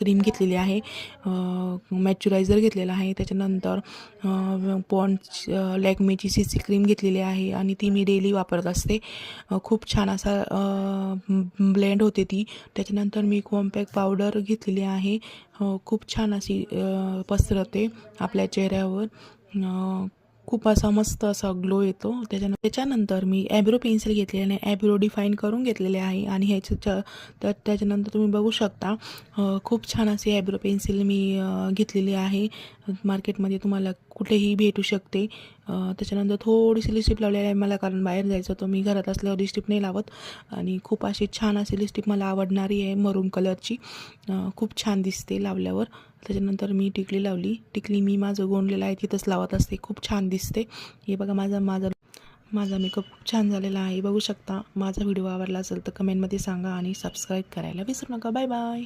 Cream घेतलेली आहे, मॅच्युरायझर घेतलेला आहे, त्याच्यानंतर पॉन्ड्स लॅक्मेची CC क्रीम घेतलेली आहे आणि ती मी डेली वापरत असते. खूप छान असा ब्लेंड होते ती. त्याच्यानंतर मी कॉम्पॅक्ट पावडर घेतलेली आहे, खूप छान अशी पसरते आपल्या चेहऱ्यावर. खूप असा मस्त असा ग्लो येतो. त्याच्यानंतर मी ॲब्रो पेन्सिल घेतलेली आणि ॲब्रो डिफाईन करून घेतलेले आहे आणि त्याच्यानंतर तुम्ही बघू शकता खूप छान अशी ॲब्रो पेन्सिल मी घेतलेली आहे. मार्केटमध्ये तुम्हाला कुठेही भेटू शकते. त्याच्यानंतर थोडीशी लिपस्टिक लावलेली आहे मला, कारण बाहेर जायचं होतं. मी घरात असल्यावर लिपस्टिक नाही लावत आणि खूप अशी छान अशी लिपस्टिक मला आवडणारी आहे, मरून कलरची. खूप छान दिसते लावल्यावर. त्याच्यानंतर मी टिकली लावली. टिकली मी माझं गोंडलेलं आहे तिथंच लावत असते, खूप छान दिसते. हे बघा माझा मेकअप खूप छान झालेला आहे, बघू शकता. माझा व्हिडिओ आवडला असेल तर कमेंटमध्ये सांगा आणि सबस्क्राईब करायला विसरू नका. Bye bye.